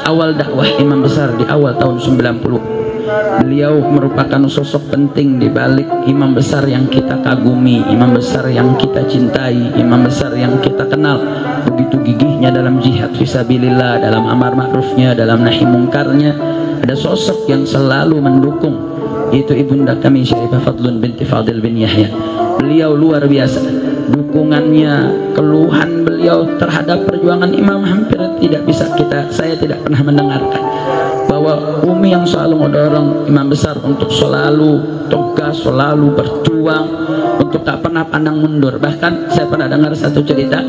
awal dakwah Imam Besar di awal tahun 90. Beliau merupakan sosok penting di balik imam besar yang kita kagumi, imam besar yang kita cintai, imam besar yang kita kenal. Begitu gigihnya dalam jihad fisabilillah, dalam amar ma'rufnya, dalam nahi mungkarnya. Ada sosok yang selalu mendukung, yaitu ibunda kami Syarifah Fadlun binti Fadil bin Yahya. Beliau luar biasa, dukungannya, keluhan beliau terhadap perjuangan imam hampir tidak bisa saya tidak pernah mendengarkan. Bahwa Umi yang selalu mendorong imam besar untuk selalu tegas, selalu berjuang, untuk tak pernah pandang mundur. Bahkan saya pernah dengar satu cerita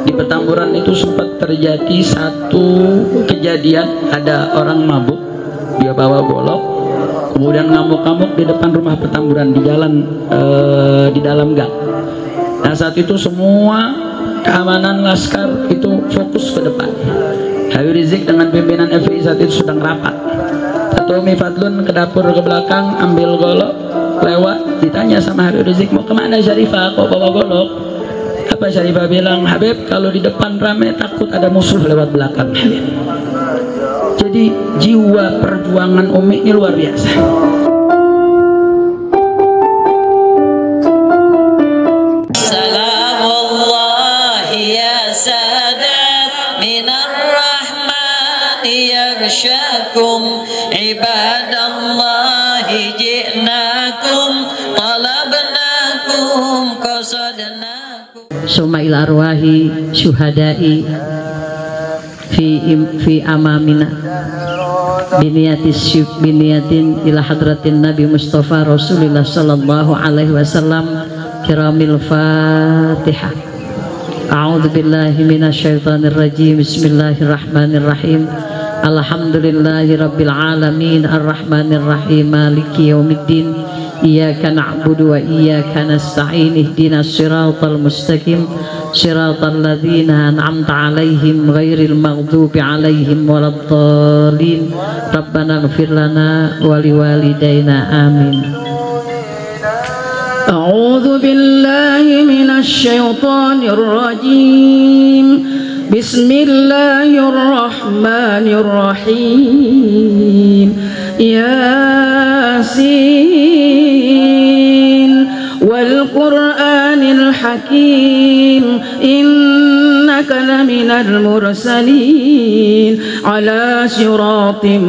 di Petamburan itu sempat terjadi satu kejadian, ada orang mabuk, dia bawa golok, kemudian ngamuk-ngamuk di depan rumah Petamburan di jalan di dalam gang. Nah saat itu semua keamanan laskar itu fokus ke depan. Habib Rizik dengan pimpinan FPI saat itu sedang rapat. Ketua Umi Fadlun ke dapur ke belakang ambil golok, lewat, ditanya sama Habib Rizik, mau kemana Syarifah, kok bawa golok? Apa Syarifah bilang, Habib kalau di depan rame takut ada musuh lewat belakang Habib. Jadi jiwa perjuangan Umi ini luar biasa. Yarsyakum ibadallahi ji'nakum talabnakum qasadnakum summa ila arwahi syuhada'i fi amamina biniyatin ila hadratin Nabi Mustafa Rasulullah sallallahu alaihi wasallam kiramil Fatihah. A'udzu billahi minasyaitonir rajim. Bismillahirrahmanirrahim. Alhamdulillahi rabbil alamin arrahmanir rahim maliki yaumiddin iyyaka na'budu wa iyyaka nasta'in ihdinas siratal mustaqim siratal ladzina an'amta 'alaihim ghairil maghdubi 'alaihim waladdallin rabbana ighfir lana wa liwalidayna amin. A'udzu billahi minasy syaithanir rajim. Bismillahirrahmanirrahim. Yasin wal Qur'anil Hakim innaka laminal mursalin ala siratim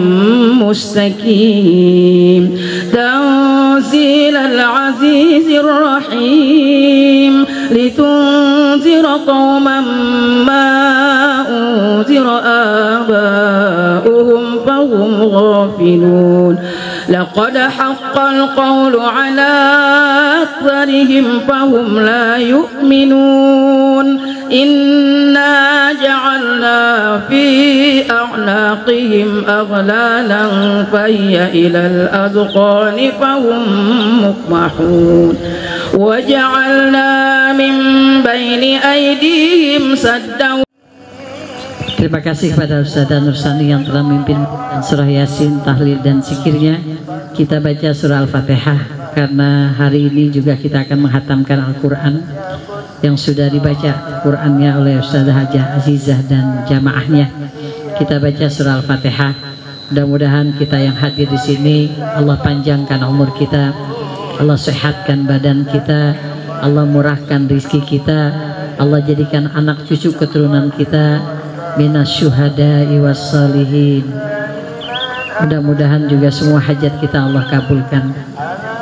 mustaqim tanzilal azizir rahim litunzira qauman ma unzira aba'uhum fahum ghafilun laqad haqqal qawlu ala aktharihim fahum la yu'minun inna ja'alna fi a'naqihim aghlalan fahiya ilal adqani fahum muqmahun wa ja'alna min baini aydihim saddan. Terima kasih kepada Ustazah Nursani yang telah memimpin surah Yasin, tahlil dan zikirnya. Kita baca surah Al-Fatihah karena hari ini juga kita akan menghatamkan Al-Quran yang sudah dibaca Qurannya oleh Ustazah Hajah Azizah dan jamaahnya. Kita baca surah Al-Fatihah. Mudah-mudahan kita yang hadir di sini Allah panjangkan umur kita, Allah sehatkan badan kita, Allah murahkan rizki kita, Allah jadikan anak cucu keturunan kita minas syuhada'i wassalihin. Mudah-mudahan juga semua hajat kita Allah kabulkan,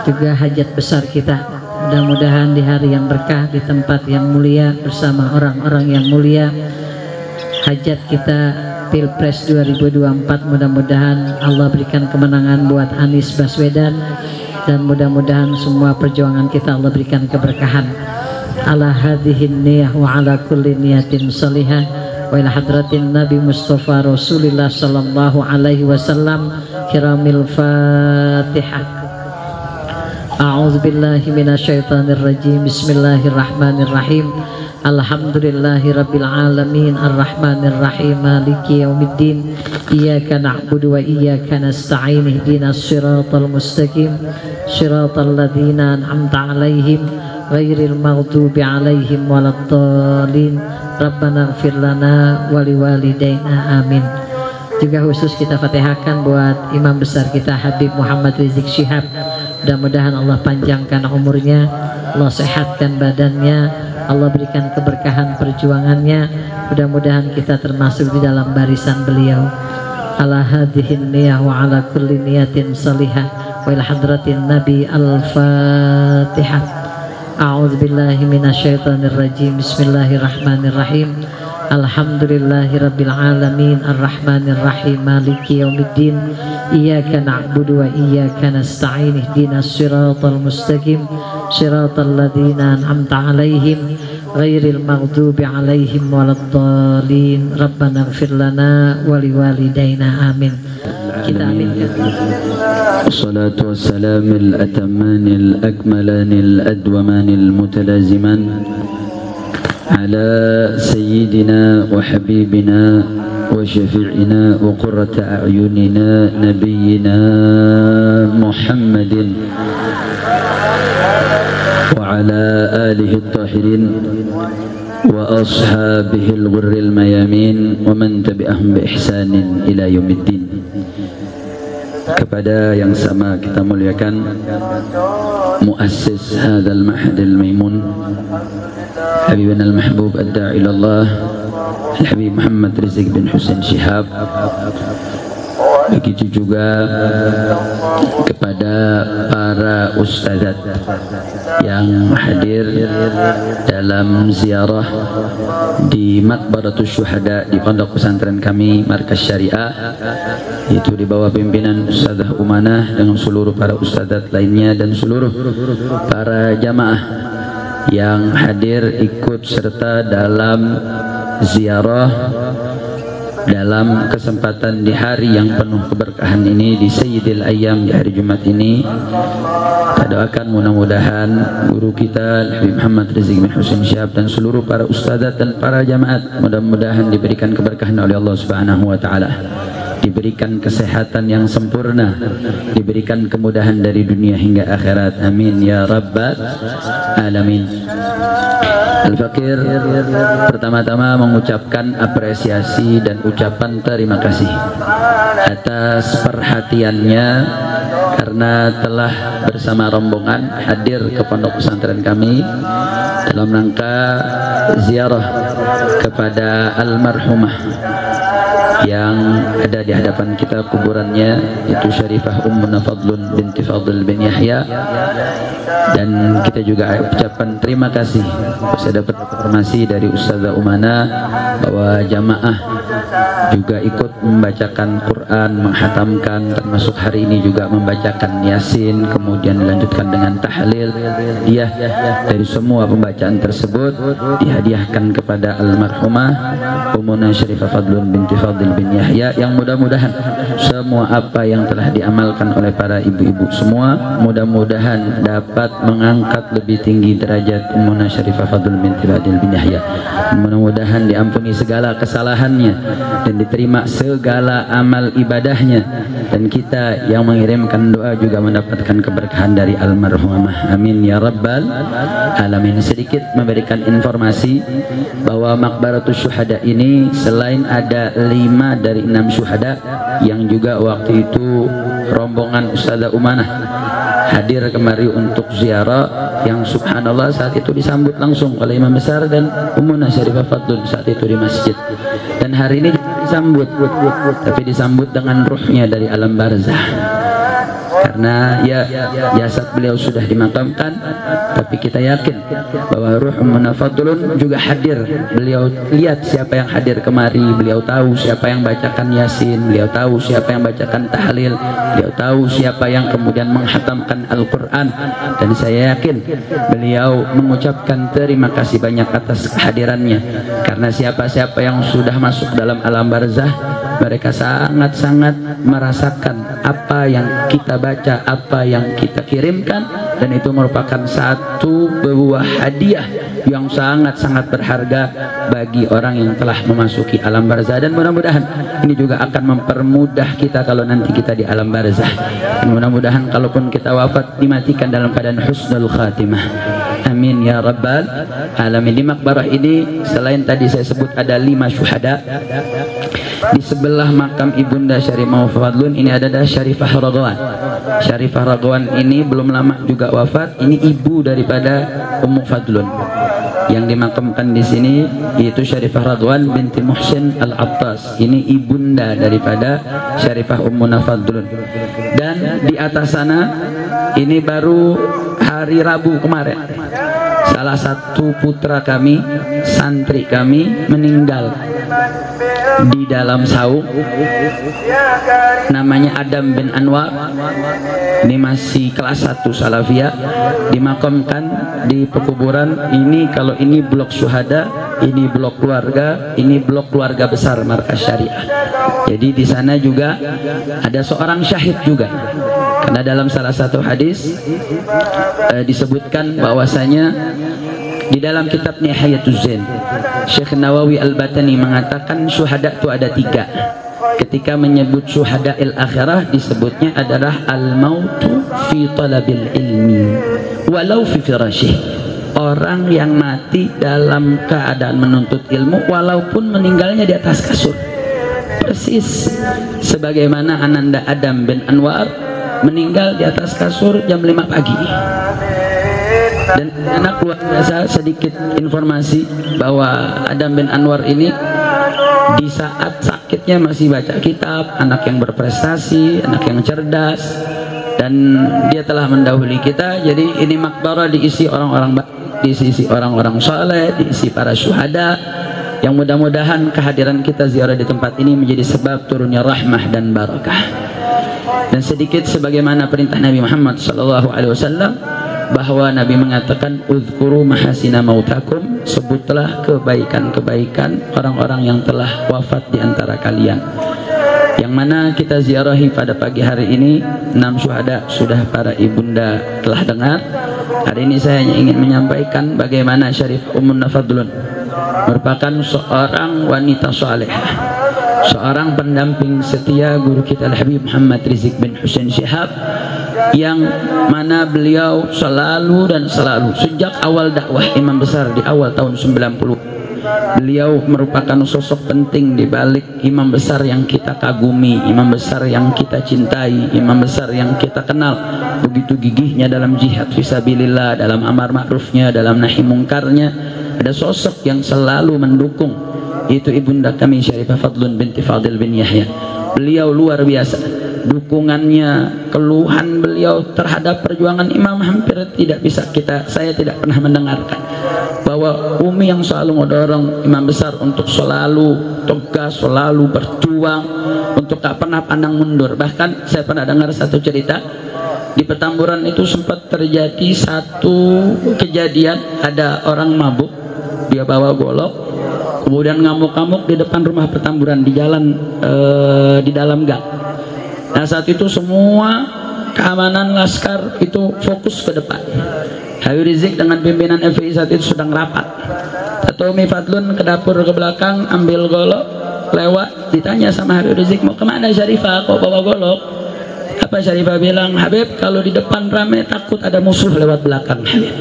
juga hajat besar kita. Mudah-mudahan di hari yang berkah, di tempat yang mulia, bersama orang-orang yang mulia, hajat kita Pilpres 2024 mudah-mudahan Allah berikan kemenangan buat Anies Baswedan, dan mudah-mudahan semua perjuangan kita Allah berikan keberkahan. Ala hadhihin niyah wa ala kulli niyatin salihah wa ila hadratin Nabi Mustafa Rasulullah sallallahu alaihi wasallam kiramil Fatihah. A'udzu billahi minasyaitonir rajim. Bismillahirrahmanirrahim. Alhamdulillahi rabbil alamin arrahmanir rahim maliki yaumiddin iyyaka na'budu wa iyyaka nasta'in ihdinas siratal mustaqim siratal ladzina an'amta 'alaihim ghairil maghdubi 'alaihim waladdallin rabbana ighfir lana wa liwalidayna amin. Juga khusus kita fatihahkan buat imam besar kita Habib Muhammad Rizik Syihab. Mudah-mudahan Allah panjangkan umurnya, Allah sehatkan badannya, Allah berikan keberkahan perjuangannya. Mudah-mudahan kita termasuk di dalam barisan beliau. Ala hadhihin niyah wa ala kulli niyatin salihah wa ila hadratin nabi al-fatihah. A'udzu billahi minasyaitonir rajim. Bismillahirrahmanirrahim. Alhamdulillahi rabbil alamin arrahmanir rahim maliki yaumiddin iyyaka na'budu wa iyyaka nasta'in ihdinas siratal mustaqim siratal ladzina an'amta 'alaihim ghairil maghdubi 'alaihim waladdallin. Rabbana ighfir lana wa liwalidayna amin. Kita aminkan. Wassalatu wassalamul atamanil akmalanil adwamanil mutalaziman على سيدنا وحبيبنا وشفيعنا وقرة أعيننا نبينا محمد وعلى آله الطاهرين وأصحابه الغر الميامين ومن تبعهم بإحسان إلى يوم الدين. Kepada yang sama kita muliakan muassis hadzal mahadil maimun Habibana al-mahbub ad-da'i ilallah Al-Habib Muhammad Rizik bin Husain Syihab. Begitu juga kepada para ustadzat yang hadir dalam ziarah di Maqbaratus Syuhada di pondok pesantren kami Markas Syariah, itu di bawah pimpinan Ustadzah Umanah dengan seluruh para ustadzat lainnya dan seluruh para jamaah yang hadir ikut serta dalam ziarah dalam kesempatan di hari yang penuh keberkahan ini, di Sayyidil Ayyam, di hari Jumat ini. Kita doakan mudah-mudahan guru kita Habib Muhammad Rizik bin Husain Syihab dan seluruh para ustadzat dan para jamaat mudah-mudahan diberikan keberkahan oleh Allah Subhanahu wa taala, diberikan kesehatan yang sempurna, diberikan kemudahan dari dunia hingga akhirat. Amin ya rabbal alamin. Al-Fakir pertama-tama mengucapkan apresiasi dan ucapan terima kasih atas perhatiannya karena telah bersama rombongan hadir ke pondok pesantren kami dalam rangka ziarah kepada almarhumah yang ada di hadapan kita kuburannya, itu Syarifah Ummuna Fadlun binti Fadl bin Yahya. Dan kita juga ucapan terima kasih, saya dapat informasi dari Ustazah Umana bahwa jamaah juga ikut membacakan Quran, menghatamkan, termasuk hari ini juga membacakan Yasin, kemudian dilanjutkan dengan tahlil. Dia dari semua pembacaan tersebut dihadiahkan kepada almarhumah Ummuna Syarifah Fadlun binti Fadl bin Yahya, yang mudah-mudahan semua apa yang telah diamalkan oleh para ibu-ibu semua mudah-mudahan dapat mengangkat lebih tinggi derajat Ummuna Syarifah Fadl binti Fadl bin Yahya. Mudah-mudahan diampuni segala kesalahannya dan diterima segala amal ibadahnya, dan kita yang mengirimkan doa juga mendapatkan keberkahan dari almarhumah. Amin ya rabbal alamin. Sedikit memberikan informasi bahwa Maqbaratus Syuhada ini selain ada 5 dari 6 syuhada yang juga waktu itu rombongan Ustazah Umanah hadir kemari untuk ziarah, yang subhanallah saat itu disambut langsung oleh imam besar dan Ummuna Syarifah Fadlun saat itu di masjid. Dan hari ini disambut, tapi disambut dengan ruhnya dari alam barzah, karena ya jasad beliau sudah dimakamkan, tapi kita yakin bahwa ruh Ummuna Fadlun juga hadir. Beliau lihat siapa yang hadir kemari, beliau tahu siapa yang bacakan Yasin, beliau tahu siapa yang bacakan tahlil, beliau tahu siapa yang kemudian menghatamkan Al-Quran, dan saya yakin beliau mengucapkan terima kasih banyak atas kehadirannya, karena siapa-siapa yang sudah masuk dalam alam barzah mereka sangat-sangat merasakan apa yang kita baca, apa yang kita kirimkan, dan itu merupakan satu buah hadiah yang sangat-sangat berharga bagi orang yang telah memasuki alam barzah. Dan mudah-mudahan ini juga akan mempermudah kita kalau nanti kita di alam barzah. Mudah-mudahan kalaupun kita wafat dimatikan dalam keadaan husnul khatimah. Amin ya rabbal alamin. Di makbarah ini selain tadi saya sebut ada 5 syuhada, Di sebelah makam Ibunda Syarifah Fadlun ini ada Syarifah Ragawan. Syarifah Ragawan ini belum lama juga wafat. Ini ibu daripada Ummu Fadlun. Yang dimakamkan di sini yaitu Syarifah Ragawan binti Muhsin Al-Attas. Ini ibunda daripada Syarifah Ummuna Fadlun. Dan di atas sana ini baru hari Rabu kemarin, salah satu putra kami, santri kami meninggal di dalam saung, namanya Adam bin Anwar. Ini masih kelas 1 Salafiyah, dimakamkan di pekuburan ini. Kalau ini blok syuhada, ini blok keluarga, ini blok keluarga besar Markas Syariah. Jadi di sana juga ada seorang syahid juga, karena dalam salah satu hadis disebutkan bahwasanya di dalam kitab Nihayatul Zain, Syekh Nawawi Al-Batani mengatakan syuhada itu ada 3. Ketika menyebut syuhada al-akhirah, disebutnya adalah al-mautu fi talabil ilmi walau fi firasyih. Orang yang mati dalam keadaan menuntut ilmu walaupun meninggalnya di atas kasur. Persis sebagaimana Ananda Adam bin Anwar meninggal di atas kasur jam 5 pagi. Dan anak luar biasa, sedikit informasi bahwa Adam bin Anwar ini di saat sakitnya masih baca kitab, anak yang berprestasi, anak yang cerdas, dan dia telah mendahului kita. Jadi ini makbarah diisi orang-orang baik, diisi orang-orang soleh, diisi para syuhada, yang mudah-mudahan kehadiran kita ziarah di tempat ini menjadi sebab turunnya rahmah dan barakah. Dan sedikit sebagaimana perintah Nabi Muhammad SAW, bahwa Nabi mengatakan uzkuru mahasina mautakum, sebutlah kebaikan-kebaikan orang-orang yang telah wafat di antara kalian. Yang mana kita ziarahi pada pagi hari ini 6 syuhada sudah para ibunda telah dengar. Hari ini saya hanya ingin menyampaikan bagaimana Syarifah Ummuna Fadlun merupakan seorang wanita salehah, seorang pendamping setia guru kita Al-Habib Muhammad Rizik bin Husain Syihab, yang mana beliau selalu sejak awal dakwah Imam Besar di awal tahun 90, beliau merupakan sosok penting di balik Imam Besar yang kita kagumi, Imam Besar yang kita cintai, Imam Besar yang kita kenal. Begitu gigihnya dalam jihad fisabilillah, dalam amar ma'rufnya, dalam nahi mungkarnya. Ada sosok yang selalu mendukung, itu ibunda kami Syarifah Fadlun binti Fadil bin Yahya. Beliau luar biasa dukungannya, keluhan beliau terhadap perjuangan Imam hampir tidak bisa saya tidak pernah mendengarkan. Bahwa Umi yang selalu mendorong Imam Besar untuk selalu tegas, selalu berjuang, untuk tak pernah pandang mundur. Bahkan saya pernah dengar satu cerita, di Petamburan itu sempat terjadi satu kejadian, ada orang mabuk, dia bawa golok, kemudian ngamuk-ngamuk di depan rumah Petamburan, di jalan di dalam gang. Nah saat itu semua keamanan laskar itu fokus ke depan. Habib Rizik dengan pimpinan FPI saat itu sedang rapat. Umi Fadlun ke dapur ke belakang ambil golok, lewat, ditanya sama Habib Rizik, mau kemana Syarifah, kok bawa golok? Apa Syarifah bilang, Habib kalau di depan rame takut ada musuh lewat belakang Habib.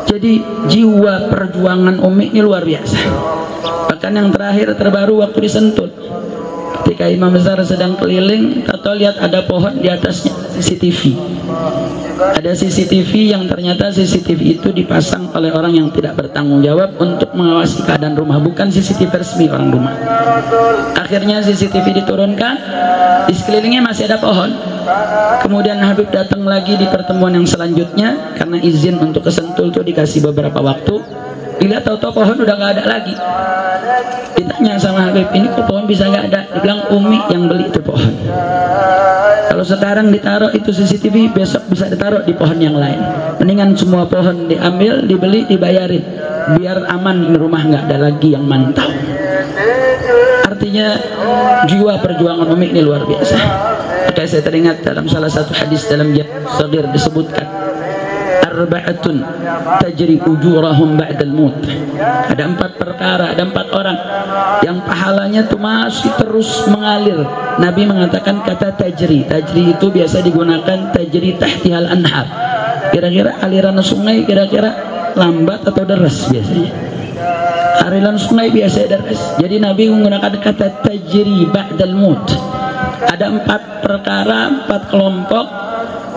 Jadi jiwa perjuangan Umi ini luar biasa. Bahkan yang terakhir terbaru waktu di Sentul, ketika Imam Besar sedang keliling, tato lihat ada pohon di atasnya CCTV. Ada CCTV yang ternyata CCTV itu dipasang oleh orang yang tidak bertanggung jawab untuk mengawasi keadaan rumah, bukan CCTV resmi orang rumah. Akhirnya CCTV diturunkan, di sekelilingnya masih ada pohon. Kemudian Habib datang lagi di pertemuan yang selanjutnya, karena izin untuk ke Sentul itu dikasih beberapa waktu. Dilihat tahu-tahu pohon udah nggak ada lagi. Ditanya sama Habib, ini kok pohon bisa nggak ada? Dibilang Umi yang beli itu pohon. Kalau sekarang ditaruh itu CCTV, besok bisa ditaruh di pohon yang lain. Mendingan semua pohon diambil, dibeli, dibayarin, biar aman di rumah, nggak ada lagi yang mantau. Artinya jiwa perjuangan Umi ini luar biasa. Maka saya teringat dalam salah satu hadis dalam Jami' Shaghir disebutkan, arba'atun tajri ujurahum ba'dal maut. Ada 4 perkara, ada 4 orang yang pahalanya tuh masih terus mengalir. Nabi mengatakan kata tajri. Tajri itu biasa digunakan tajri tahtihal anhar. Kira-kira aliran sungai kira-kira lambat atau deras biasanya. aliran sungai biasa deras. Jadi Nabi menggunakan kata tajri ba'dal maut. Ada 4 perkara, 4 kelompok,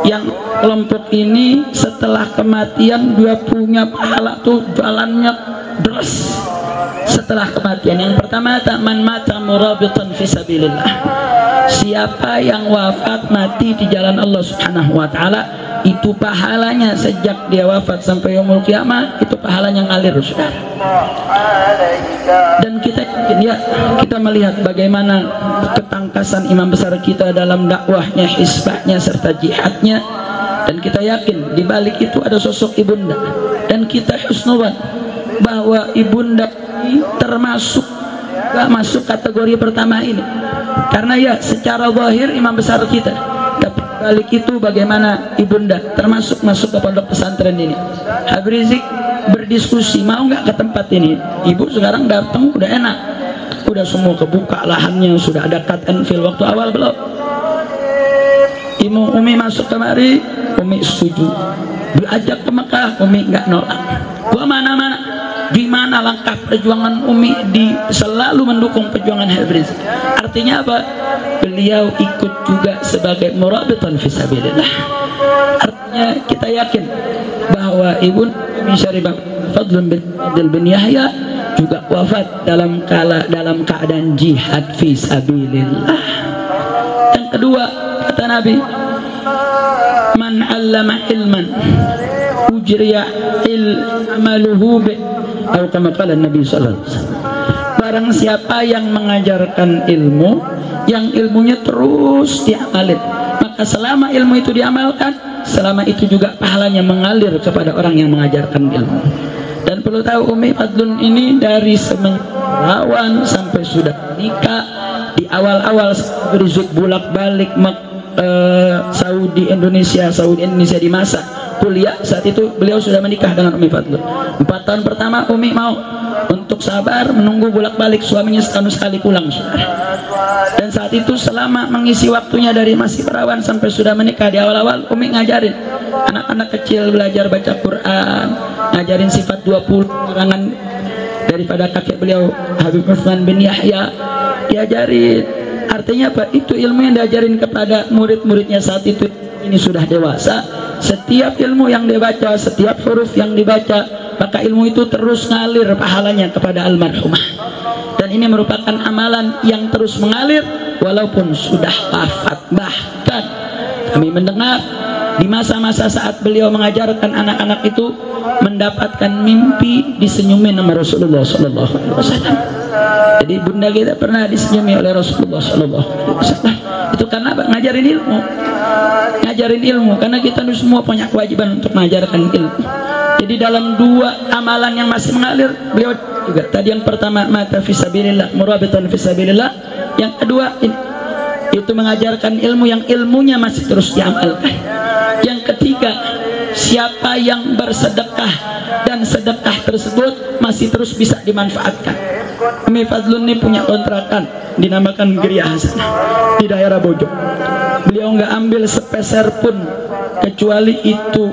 yang kelompok ini setelah kematian dia punya pahala tuh jalannya deras setelah kematian. Yang pertama, man mata murabitan fi sabilillah. Siapa yang wafat mati di jalan Allah Subhanahu wa taala, itu pahalanya sejak dia wafat sampai yaumul kiamah, itu pahalanya ngalir, Saudara. Dan kita melihat bagaimana ketangkasan imam besar kita dalam dakwahnya, hisbahnya serta jihadnya, dan kita yakin di balik itu ada sosok ibunda, dan kita husnudzan bahwa ibunda ini termasuk masuk kategori pertama ini, karena ya secara zahir imam besar kita, tapi balik itu bagaimana ibunda termasuk masuk ke pondok pesantren ini. Habib Rizik berdiskusi mau nggak ke tempat ini, ibu sekarang datang udah enak, udah semua kebuka lahannya, sudah ada cut and fill. Waktu awal belum. Umi masuk kemari, Umi setuju. Diajak ke Mekah, Umi nggak nolak. Gua mana-mana. Gimana langkah perjuangan Umi selalu mendukung perjuangan Habib Rizik. Artinya apa? Beliau ikut juga sebagai murabitan fisabilillah. Artinya kita yakin bahwa Ibu Umi Syarifah Fadlun bin Yahya juga wafat dalam keadaan jihad fisabilillah. Yang kedua, kata Nabi, man 'allama ilman ujriya amaluhu bi, atau kama qala Nabi sallallahu alaihi wasallam. Barang siapa yang mengajarkan ilmu, yang ilmunya terus diamalin, maka selama ilmu itu diamalkan, selama itu juga pahalanya mengalir kepada orang yang mengajarkan ilmu. Dan perlu tahu Umi Fadlun ini dari semerawan sampai sudah nikah, di awal-awal Rizik bolak-balik Saudi Indonesia di masa kuliah, saat itu beliau sudah menikah dengan Umi Fadlun. 4 tahun pertama Umi mau untuk sabar menunggu bolak-balik suaminya setahun sekali pulang, Saudara. Dan saat itu selama mengisi waktunya dari masih perawan sampai sudah menikah, di awal-awal Umi ngajarin anak-anak kecil belajar baca Quran, ngajarin sifat 20 karangan daripada kakek beliau Habib Utsman bin Yahya, diajarin. Artinya apa? Itu ilmu yang diajarin kepada murid-muridnya saat itu ini sudah dewasa. Setiap ilmu yang dibaca, setiap huruf yang dibaca, maka ilmu itu terus ngalir pahalanya kepada almarhumah. Dan ini merupakan amalan yang terus mengalir walaupun sudah wafat. Bahkan kami mendengar di masa-masa saat beliau mengajarkan anak-anak itu mendapatkan mimpi disenyumin sama Rasulullah Sallallahu Alaihi Wasallam. Jadi bunda kita pernah disenyumi oleh Rasulullah Sallallahu Alaihi Wasallam. Itu karena apa? Ngajarin ilmu, karena kita semua punya kewajiban untuk mengajarkan ilmu. Jadi dalam 2 amalan yang masih mengalir, beliau juga tadi yang pertama mata fisabilillah, murabitan fisabilillah. Yang kedua itu mengajarkan ilmu yang ilmunya masih terus diamalkan. Yang ketiga, siapa yang bersedekah dan sedekah tersebut masih terus bisa dimanfaatkan. Umi Fadlun ini punya kontrakan dinamakan Geria Hasanah di daerah Bojong. Beliau nggak ambil sepeser pun kecuali itu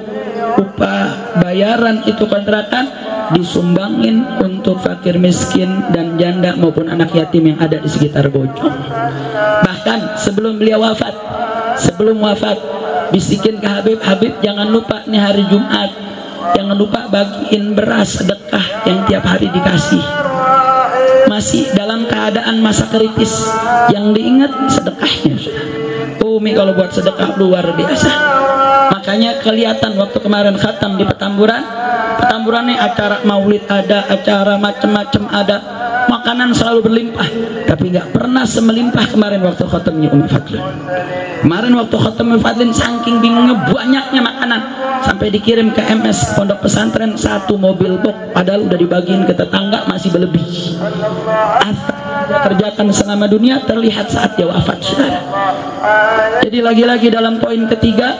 upah bayaran itu kontrakan disumbangin untuk fakir miskin dan janda maupun anak yatim yang ada di sekitar Bojong. Bahkan sebelum beliau wafat, bisikin ke Habib jangan lupa nih hari Jumat, jangan lupa bagiin beras sedekah yang tiap hari dikasih. Masih dalam keadaan masa kritis, yang diingat sedekahnya. Umi kalau buat sedekah luar biasa. Makanya kelihatan waktu kemarin khatam di Petamburan nih acara maulid ada, acara macam-macam ada, makanan selalu berlimpah, tapi nggak pernah semelimpah kemarin waktu khatamnya Umi Fadlun. Kemarin waktu khatam Umi Fadlun saking bingungnya banyaknya makanan sampai dikirim ke MS pondok pesantren 1 mobil box, padahal udah dibagiin ke tetangga masih berlebih. Kerjakan selama dunia terlihat saat dia wafat, Saudara. Jadi lagi-lagi dalam poin ketiga,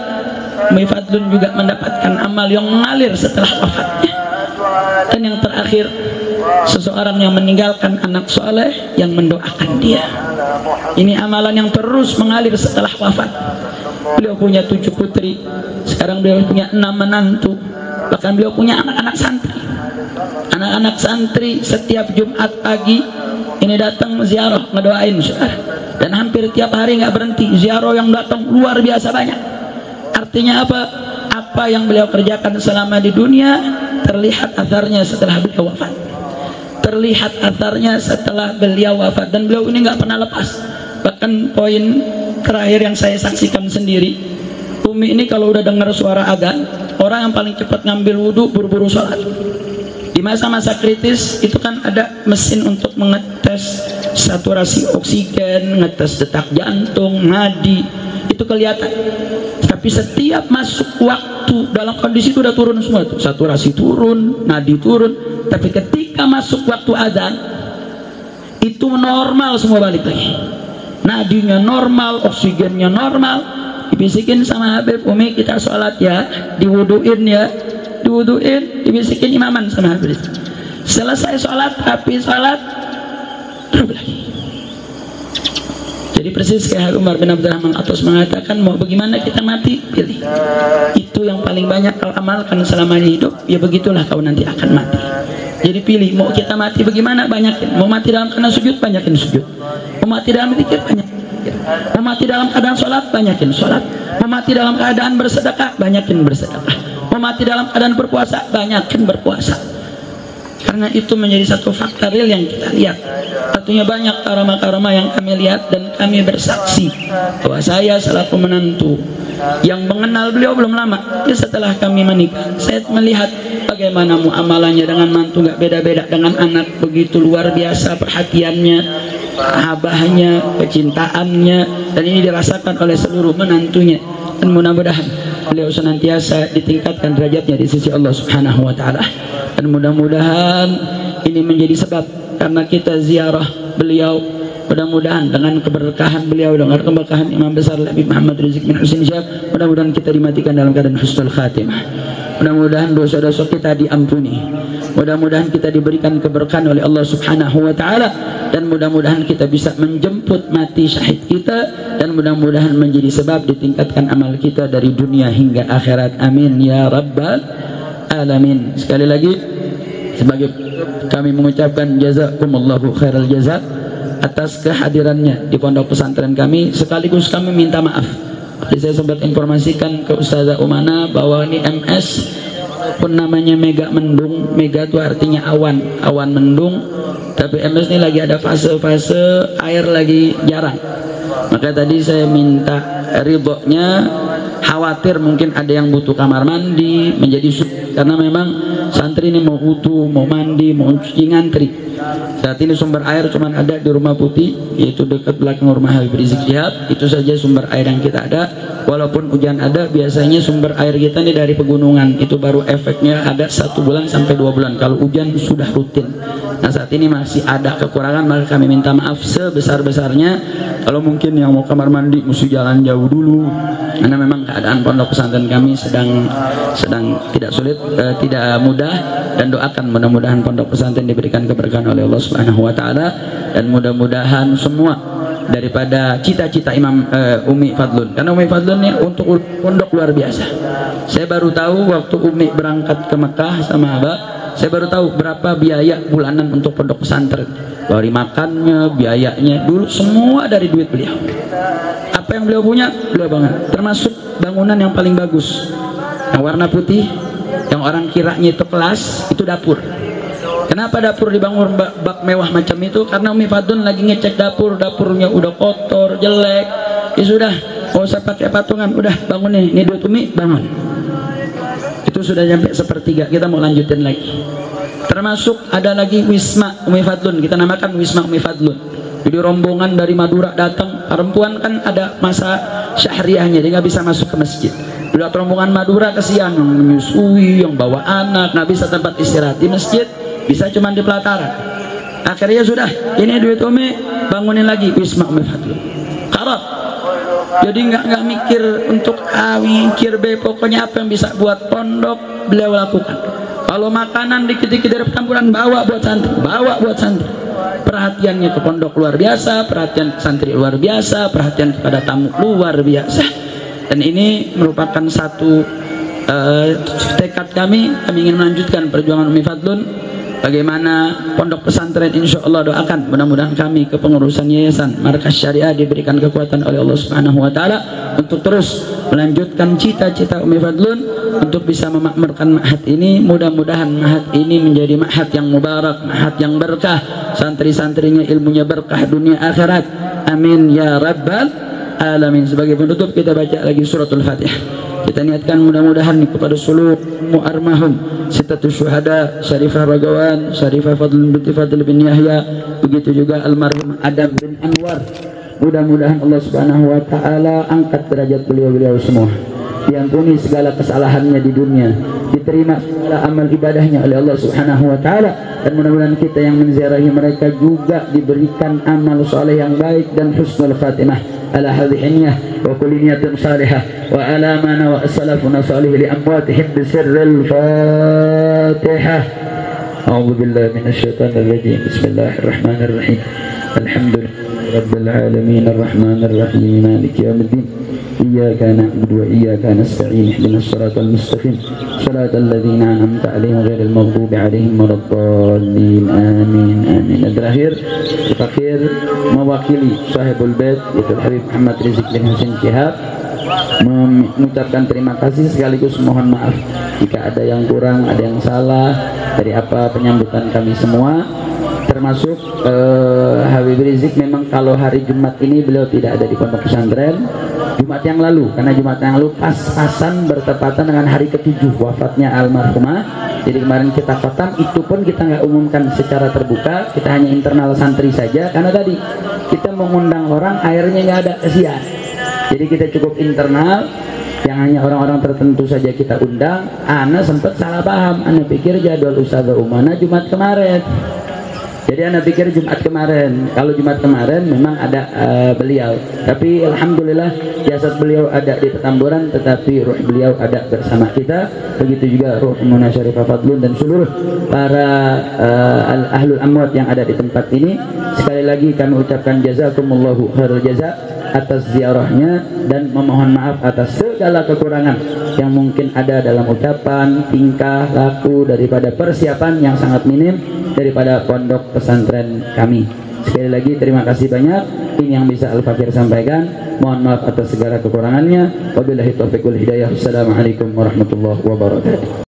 Umi Fadlun juga mendapatkan amal yang mengalir setelah wafatnya. Dan yang terakhir, seseorang yang meninggalkan anak soleh yang mendoakan dia. Ini amalan yang terus mengalir setelah wafat. Beliau punya 7 putri, sekarang beliau punya 6 menantu, bahkan beliau punya anak-anak santri. Anak-anak santri setiap Jumat pagi ini datang ziarah ngedoain saudara. Dan hampir tiap hari nggak berhenti ziarah yang datang luar biasa banyak. Artinya apa? Apa yang beliau kerjakan selama di dunia terlihat atharnya setelah beliau wafat. Terlihat atharnya setelah beliau wafat, dan beliau ini nggak pernah lepas. Bahkan poin terakhir yang saya saksikan sendiri, Umi ini kalau udah dengar suara adzan, orang yang paling cepat ngambil wudhu, buru-buru sholat. Di masa-masa kritis itu kan ada mesin untuk mengetes saturasi oksigen, ngetes detak jantung, nadi, itu kelihatan. Tapi setiap masuk waktu dalam kondisi itu udah turun semua tuh, saturasi turun, nadi turun. Tapi ketika masuk waktu adzan itu normal semua, balik lagi. Nadinya normal, oksigennya normal. Dibisikin sama Habib, Umi kita sholat ya, diwuduin ya, diwuduin, dibisikin imaman sama Habib. Selesai sholat, habis sholat, terus lagi. Jadi persis kayak Umar bin Abdurrahman Atas mengatakan, mau bagaimana kita mati, pilih. Itu yang paling banyak kau amalkan selama hidup, ya begitulah kau nanti akan mati. Jadi pilih, mau kita mati bagaimana, banyakin. Mau mati dalam keadaan sujud, banyakin sujud. Mau mati dalam zikir, banyakin zikir. Mau mati dalam keadaan sholat, banyakin sholat. Mau mati dalam keadaan bersedekah, banyakin bersedekah. Mau mati dalam keadaan berpuasa, banyakin berpuasa. Karena itu menjadi satu fakta real yang kita lihat. Artinya banyak karama-karama yang kami lihat, dan kami bersaksi bahwa saya selaku menantu yang mengenal beliau belum lama, setelah kami menikah, saya melihat bagaimana muamalahnya dengan mantu, nggak beda-beda dengan anak, begitu luar biasa perhatiannya, abahnya, kecintaannya, dan ini dirasakan oleh seluruh menantunya. Dan mudah-mudahan beliau senantiasa ditingkatkan derajatnya di sisi Allah Subhanahu wa taala. Dan mudah-mudahan ini menjadi sebab karena kita ziarah beliau, mudah-mudahan dengan keberkahan beliau, dengan keberkahan Imam besar Habib Muhammad Rizik bin Husain Syihab, mudah-mudahan kita dimatikan dalam keadaan husnul khatimah. Mudah-mudahan dosa-dosa kita diampuni. Mudah-mudahan kita diberikan keberkahan oleh Allah Subhanahu wa taala, dan mudah-mudahan kita bisa menjemput mati syahid kita, dan mudah-mudahan menjadi sebab ditingkatkan amal kita dari dunia hingga akhirat. Amin ya rabbal alamin. Sekali lagi sebagai kami mengucapkan jazakumullahu khairal jazak atas kehadirannya di pondok pesantren kami, sekaligus kami minta maaf. Jadi saya sempat informasikan ke Ustazah Umana bahwa ini MS pun namanya mega mendung. Mega itu artinya awan, awan mendung, tapi MS ini lagi ada fase-fase air lagi jarang. Maka tadi saya minta ridhonya, khawatir mungkin ada yang butuh kamar mandi, menjadi karena memang santri ini mau wudu, mau mandi, mau cuci ngantri. Saat ini sumber air cuma ada di Rumah Putih, yaitu dekat belakang rumah Habib Rizik Syihab. Itu saja sumber air yang kita ada. Walaupun hujan ada, biasanya sumber air kita ini dari pegunungan. Itu baru efeknya ada 1 bulan sampai 2 bulan. Kalau hujan sudah rutin. Nah saat ini masih ada kekurangan, maka kami minta maaf sebesar-besarnya. Kalau mungkin yang mau kamar mandi mesti jalan jauh dulu, karena memang keadaan pondok pesantren kami sedang tidak sulit, tidak mudah. Dan doakan mudah-mudahan pondok pesantren diberikan keberkahan oleh Allah Subhanahu wa taala, dan mudah-mudahan semua daripada cita-cita Imam Umi Fadlun, karena Umi Fadlun ini untuk pondok luar biasa. Saya baru tahu waktu Umi berangkat ke Mekah sama Abah, saya baru tahu berapa biaya bulanan untuk pondok pesantren, dari makannya, biayanya, dulu semua dari duit beliau. Apa yang beliau punya, beliau banget, termasuk bangunan yang paling bagus, yang warna putih, yang orang kiranya itu kelas, itu dapur. Kenapa dapur dibangun bak mewah macam itu? Karena Umi Fadlun lagi ngecek dapur, dapurnya udah kotor, jelek. Ya sudah, nggak usah pakai patungan, udah bangun nih, ini duit Umi, bangun. Itu sudah sampai 1/3, kita mau lanjutin lagi. Termasuk ada lagi Wisma Umi Fadlun, kita namakan Wisma Umi Fadlun. Jadi rombongan dari Madura datang, perempuan kan ada masa syahriahnya, dia nggak bisa masuk ke masjid. Udah rombongan Madura kesian, yang menyusui, yang bawa anak, nggak bisa tempat istirahat di masjid, bisa cuma di pelataran. Akhirnya sudah, ini duit Umi, bangunin lagi Wisma Umi Fadlun. Karat. Jadi nggak mikir untuk A, mikir B, pokoknya apa yang bisa buat pondok beliau lakukan. Kalau makanan dikit-dikit dari perkampungan, bawa buat santri, bawa buat santri. Perhatiannya ke pondok luar biasa, perhatian ke santri luar biasa, perhatian kepada tamu luar biasa. Dan ini merupakan satu tekad kami ingin melanjutkan perjuangan Umi Fadlun. Bagaimana pondok pesantren, insya Allah doakan mudah-mudahan kami kepengurusan yayasan Markas Syariah diberikan kekuatan oleh Allah Subhanahu Wa Taala untuk terus melanjutkan cita-cita Umi Fadlun untuk bisa memakmurkan ma'had ini. Mudah-mudahan ma'had ini menjadi ma'had yang mubarak, ma'had yang berkah, santri-santrinya ilmunya berkah dunia akhirat. Amin ya rabbal alamin. Sebagai penutup kita baca lagi suratul Fatihah. Kita niatkan mudah-mudahan kepada seluruh mu'armahum Sittatus Syuhada, Syarifah Ragawan, Syarifah Fadl binti Fadl bin Yahya, begitu juga almarhum Adam bin Anwar. Mudah-mudahan Allah Subhanahu Wa Taala angkat derajat beliau-beliau semua, diampuni segala kesalahannya di dunia, diterima segala amal ibadahnya oleh Allah Subhanahu Wa Taala, dan mudah-mudahan kita yang menziarahi mereka juga diberikan amal soleh yang baik dan husnul khatimah ala hadhihi niyyah wa kulli niyatin salihah wa ala ma nawa salafuna salih li amwatihim bi sirril Fatihah. A'udzu billahi minasy syaithanir rajim. Bismillahirrahmanirrahim. Alhamdulillahi rabbil alamin arrahmanir rahim maliki yaumiddin. Iyyaka na'budu wa iyyaka nasta'in ihdinas siratal mustaqim siratal ladzina an'amta 'alaihim ghairil maghdubi 'alaihim waladdallin. Amin amin. Dan terakhir fakir mewakili Sahibul Bait yaitu Habib Muhammad Rizik bin Husain Syihab mengucapkan terima kasih sekaligus mohon maaf jika ada yang kurang, ada yang salah dari apa penyambutan kami semua, termasuk Habib Rizik. Memang kalau hari Jumat ini beliau tidak ada di pondok pesantren Jumat yang lalu, karena Jumat yang lalu pas-pasan bertepatan dengan hari ke-7 wafatnya almarhumah. Jadi kemarin kita khotam, itu pun kita nggak umumkan secara terbuka, kita hanya internal santri saja, karena tadi kita mengundang orang airnya nggak ada, kesian. Jadi kita cukup internal, yang hanya orang-orang tertentu saja kita undang. Ana sempat salah paham, ana pikir jadwal Ustazah Umana Jumat kemarin. Jadi anda pikir Jumat kemarin. Kalau Jumat kemarin memang ada beliau, tapi alhamdulillah jasad beliau ada di Petamburan, tetapi ruh beliau ada bersama kita. Begitu juga ruh Muna Syarifah Fadlun dan seluruh para ahlul amwat yang ada di tempat ini. Sekali lagi kami ucapkan jazakumullahu khairul jaza atas ziarahnya, dan memohon maaf atas segala kekurangan yang mungkin ada dalam ucapan, tingkah, laku, daripada persiapan yang sangat minim daripada pondok pesantren kami. Sekali lagi terima kasih banyak. Ini yang bisa Al-Fakir sampaikan. Mohon maaf atas segala kekurangannya. Wabillahi taufiq wal hidayah. Assalamualaikum warahmatullahi wabarakatuh.